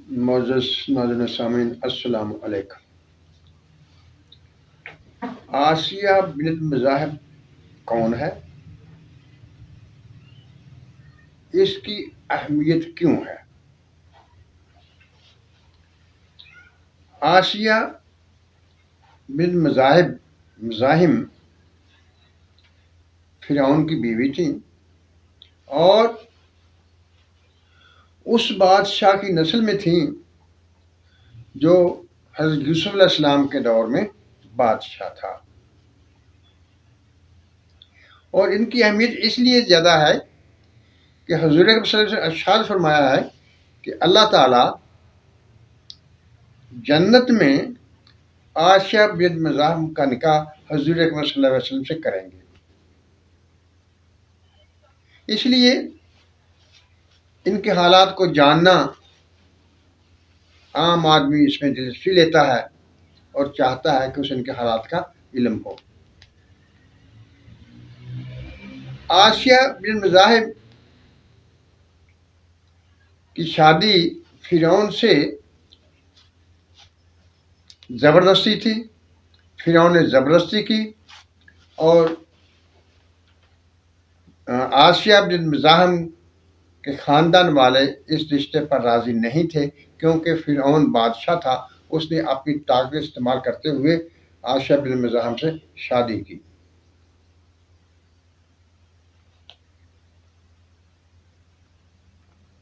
معزز ناظرین سامعین، السلام علیکم۔ آسیہ بنت مذاہب کون ہے؟ اس کی اہمیت کیوں ہے؟ آسیہ بنت مزاحم فرعون کی بیوی تھیں اور اس بادشاہ کی نسل میں تھیں جو حضرت یوسف علیہ السلام کے دور میں بادشاہ تھا، اور ان کی اہمیت اس لیے زیادہ ہے کہ حضور اکرم صلی اللہ علیہ وسلم نے ارشاد فرمایا ہے کہ اللہ تعالیٰ جنت میں آسیہ بنت مزاحم کا نکاح حضور اکرم صلی اللہ علیہ وسلم سے کریں گے۔ اس لیے ان کے حالات کو جاننا عام آدمی اس میں دلچسپی لیتا ہے اور چاہتا ہے کہ اسے ان کے حالات کا علم ہو۔ آسیہ بنت مزاحم کی شادی فرعون سے زبردستی تھی، فرعون نے زبردستی کی، اور آسیہ بنت مزاحم کے خاندان والے اس رشتے پر راضی نہیں تھے، کیونکہ فرعون بادشاہ تھا، اس نے اپنی طاقت استعمال کرتے ہوئے آسیہ بنت مزاحم سے شادی کی۔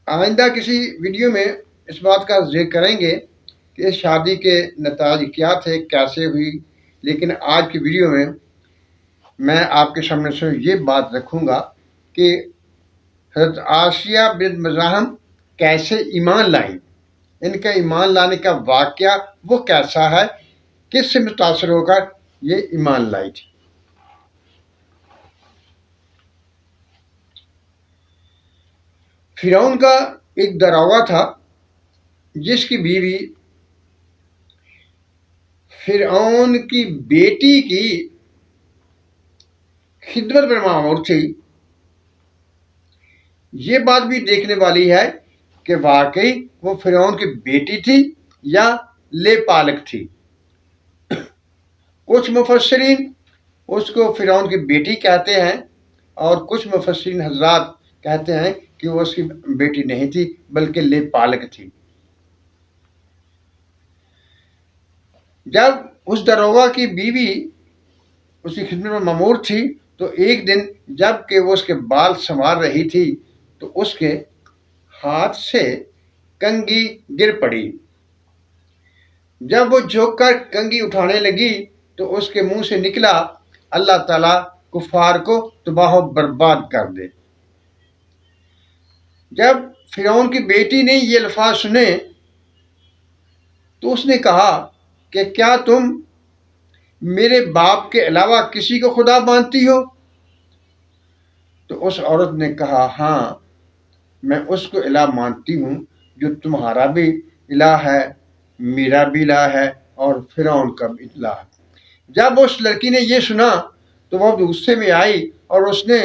آئندہ کسی ویڈیو میں اس بات کا ذکر کریں گے کہ اس شادی کے نتائج کیا تھے، کیسے ہوئی، لیکن آج کی ویڈیو میں آپ کے سامنے سے یہ بات رکھوں گا کہ حضرت آسیہ بنت مزاحم کیسے ایمان لائیں، ان کا ایمان لانے کا واقعہ وہ کیسا ہے، کس سے متاثر ہو کر یہ ایمان لائی تھی۔ فرعون کا ایک داروغہ تھا جس کی بیوی فرعون کی بیٹی کی خدمت پر مامور تھی۔ یہ بات بھی دیکھنے والی ہے کہ واقعی وہ فرعون کی بیٹی تھی یا لے پالک تھی۔ کچھ مفسرین اس کو فرعون کی بیٹی کہتے ہیں اور کچھ مفسرین حضرات کہتے ہیں کہ وہ اس کی بیٹی نہیں تھی بلکہ لے پالک تھی۔ جب اس داروغہ کی بیوی اس کی خدمت میں مامور تھی تو ایک دن جب کہ وہ اس کے بال سنوار رہی تھی تو اس کے ہاتھ سے کنگھی گر پڑی۔ جب وہ جھک کر کنگھی اٹھانے لگی تو اس کے منہ سے نکلا، اللہ تعالیٰ کفار کو تباہ و برباد کر دے۔ جب فرعون کی بیٹی نے یہ الفاظ سنے تو اس نے کہا کہ کیا تم میرے باپ کے علاوہ کسی کو خدا مانتی ہو؟ تو اس عورت نے کہا، ہاں، میں اس کو الہ مانتی ہوں جو تمہارا بھی الہ ہے، میرا بھی الہ ہے اور فرعون کا بھی الہ ہے۔ جب اس لڑکی نے یہ سنا تو وہ غصے میں آئی اور اس نے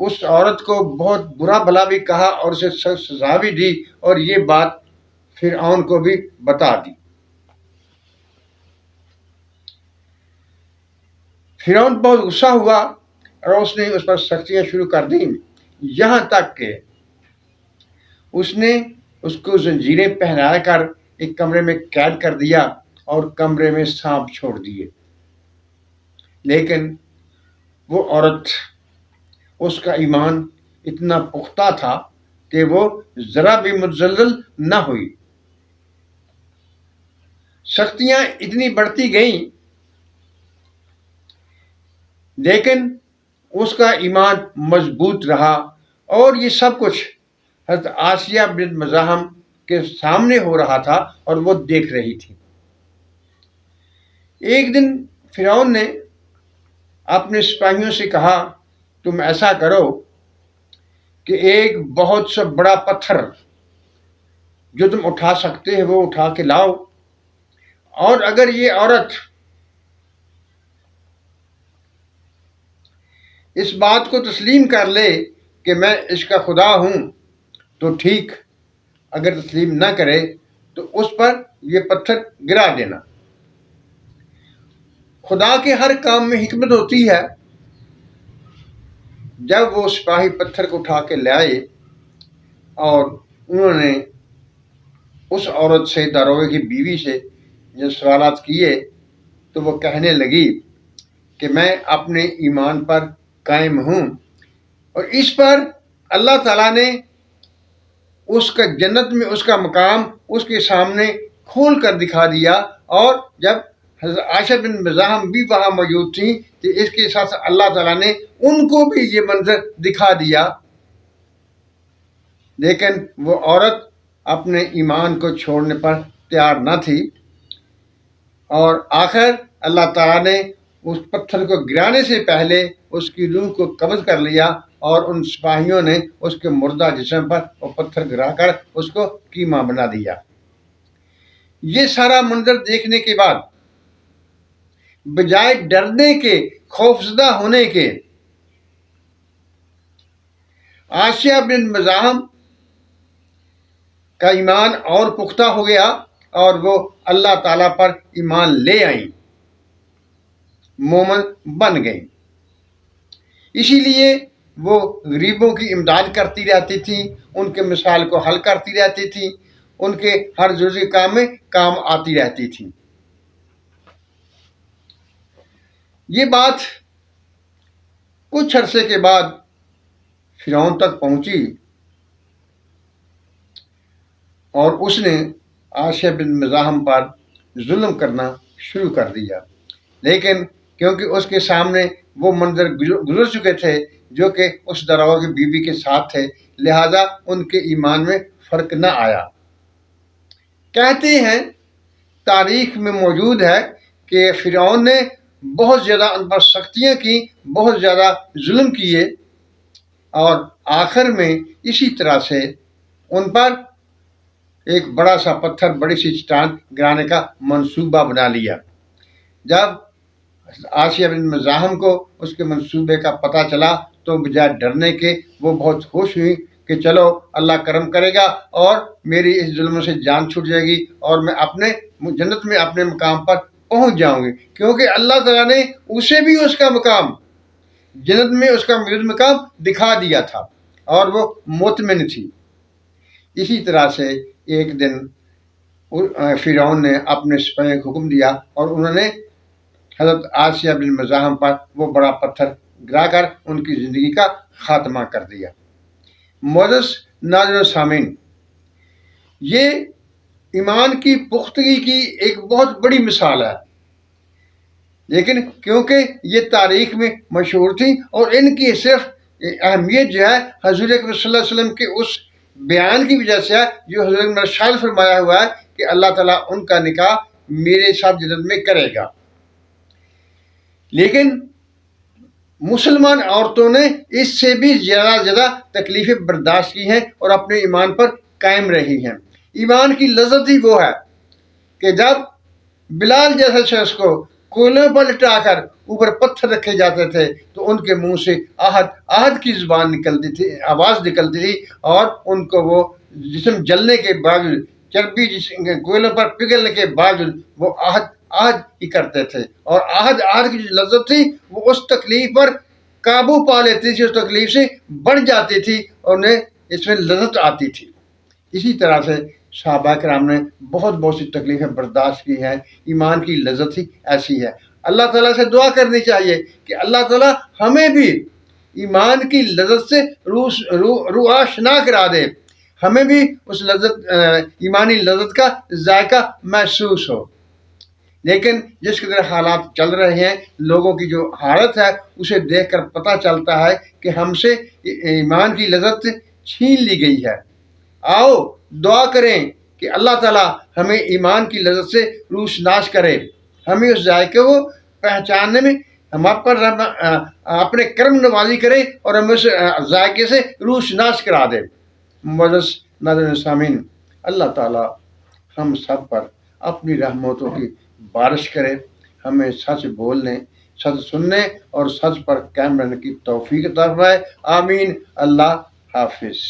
اس عورت کو بہت برا بھلا بھی کہا اور اسے سخت سزا بھی دی، اور یہ بات فرعون کو بھی بتا دی۔ فرعون بہت غصہ ہوا اور اس نے اس پر سختیاں شروع کر دیں، یہاں تک کہ اس نے اس کو زنجیریں پہنا کر ایک کمرے میں قید کر دیا اور کمرے میں سانپ چھوڑ دیے۔ لیکن وہ عورت، اس کا ایمان اتنا پختہ تھا کہ وہ ذرا بھی متزلزل نہ ہوئی۔ سختیاں اتنی بڑھتی گئیں لیکن اس کا ایمان مضبوط رہا، اور یہ سب کچھ حضرت آسیہ بنت مزاحم کے سامنے ہو رہا تھا اور وہ دیکھ رہی تھی۔ ایک دن فرعون نے اپنے سپاہیوں سے کہا، تم ایسا کرو کہ ایک بہت سا بڑا پتھر جو تم اٹھا سکتے ہو وہ اٹھا کے لاؤ، اور اگر یہ عورت اس بات کو تسلیم کر لے کہ میں اس کا خدا ہوں تو ٹھیک، اگر تسلیم نہ کرے تو اس پر یہ پتھر گرا دینا۔ خدا کے ہر کام میں حکمت ہوتی ہے۔ جب وہ سپاہی پتھر کو اٹھا کے لے آئے اور انہوں نے اس عورت سے، داروغے کی بیوی سے جو سوالات کیے، تو وہ کہنے لگی کہ میں اپنے ایمان پر قائم ہوں، اور اس پر اللہ تعالیٰ نے اس کا جنت میں اس کا مقام اس کے سامنے کھول کر دکھا دیا۔ اور جب حضرت عائشہ بن مزاحم بھی وہاں موجود تھیں تو اس کے ساتھ اللہ تعالیٰ نے ان کو بھی یہ منظر دکھا دیا، لیکن وہ عورت اپنے ایمان کو چھوڑنے پر تیار نہ تھی، اور آخر اللہ تعالیٰ نے اس پتھر کو گرانے سے پہلے اس کی روح کو قبض کر لیا، اور ان سپاہیوں نے اس کے مردہ جسم پر وہ پتھر گرا کر اس کو کیما بنا دیا۔ یہ سارا منظر دیکھنے کے بعد بجائے ڈرنے کے، خوفزدہ ہونے کے، عائشہ بن مزاحم کا ایمان اور پختہ ہو گیا، اور وہ اللہ تعالیٰ پر ایمان لے آئیں، مومن بن گئیں۔ اسی لیے وہ غریبوں کی امداد کرتی رہتی تھیں، ان کے مسائل کو حل کرتی رہتی تھیں، ان کے ہر ضروری کام میں کام آتی رہتی تھیں۔ یہ بات کچھ عرصے کے بعد فرعون تک پہنچی، اور اس نے عائشہ بن مزاحم پر ظلم کرنا شروع کر دیا، لیکن کیونکہ اس کے سامنے وہ منظر گزر چکے تھے جو کہ اس داروغہ کی بیوی کے ساتھ تھے، لہذا ان کے ایمان میں فرق نہ آیا۔ کہتے ہیں، تاریخ میں موجود ہے کہ فرعون نے بہت زیادہ ان پر سختیاں کی، بہت زیادہ ظلم کیے، اور آخر میں اسی طرح سے ان پر ایک بڑا سا پتھر، بڑی سی چٹان گرانے کا منصوبہ بنا لیا۔ جب عائشہ بن مزاحم کو اس کے منصوبے کا پتہ چلا تو بجائے ڈرنے کے وہ بہت خوش ہوئی کہ چلو اللہ کرم کرے گا اور میری اس ظلم سے جان چھوٹ جائے گی، اور میں اپنے جنت میں اپنے مقام پر پہنچ جاؤں گی، کیونکہ اللہ تعالیٰ نے اسے بھی اس کا مقام، جنت میں اس کا موجود مقام دکھا دیا تھا، اور وہ مطمئن تھی۔ اسی طرح سے ایک دن فرعون نے اپنے سپاہیوں کو حکم دیا، اور انہوں نے حضرت عائشہ بن مزاحم پر وہ بڑا پتھر گرا کر ان کی زندگی کا خاتمہ کر دیا۔ معزز ناظرین و سامعین، یہ ایمان کی پختگی کی ایک بہت بڑی مثال ہے، لیکن کیونکہ یہ تاریخ میں مشہور تھی، اور ان کی صرف اہمیت جو ہے حضور اکرم صلی اللہ علیہ وسلم کے اس بیان کی وجہ سے ہے جو حضور نے ارشاد فرمایا ہوا ہے کہ اللہ تعالیٰ ان کا نکاح میرے ساتھ جنت میں کرے گا۔ لیکن مسلمان عورتوں نے اس سے بھی زیادہ تکلیفیں برداشت کی ہیں اور اپنے ایمان پر قائم رہی ہیں۔ ایمان کی لذت ہی وہ ہے کہ جب بلال جیسے شخص کو کوئلوں پر لٹا کر اوپر پتھر رکھے جاتے تھے تو ان کے منہ سے آہد کی زبان نکلتی تھی، آواز نکلتی تھی، اور ان کو وہ جسم جلنے کے باوجود، چربی کوئلوں پر پگھلنے کے باوجود وہ آہد ہی کرتے تھے، اور آہد کی جو لذت تھی وہ اس تکلیف پر قابو پا لیتی تھی، اس تکلیف سے بڑھ جاتی تھی، اور انہیں اس میں لذت آتی تھی۔ اسی طرح سے صحابہ کرام نے بہت سی تکلیفیں برداشت کی ہیں۔ ایمان کی لذت ہی ایسی ہے۔ اللہ تعالیٰ سے دعا کرنی چاہیے کہ اللہ تعالیٰ ہمیں بھی ایمان کی لذت سے روح آشنا کرا دے، ہمیں بھی اس ایمانی لذت کا ذائقہ محسوس ہو۔ لیکن جس قدر حالات چل رہے ہیں، لوگوں کی جو حالت ہے اسے دیکھ کر پتہ چلتا ہے کہ ہم سے ایمان کی لذت چھین لی گئی ہے۔ آؤ دعا کریں کہ اللہ تعالیٰ ہمیں ایمان کی لذت سے روشناس کرے، ہمیں اس ذائقے کو پہچاننے میں ہم پر اپنے کرم نوازی کرے، اور ہمیں اس ذائقے سے روشناس کرا دے۔ معزز ناظرین سامعین، اللہ تعالیٰ ہم سب پر اپنی رحمتوں کی بارش کرے، ہمیں سچ بولنے، سچ سننے اور سچ پر قائم رہنے کی توفیق عطا فرمائے۔ آمین۔ اللہ حافظ۔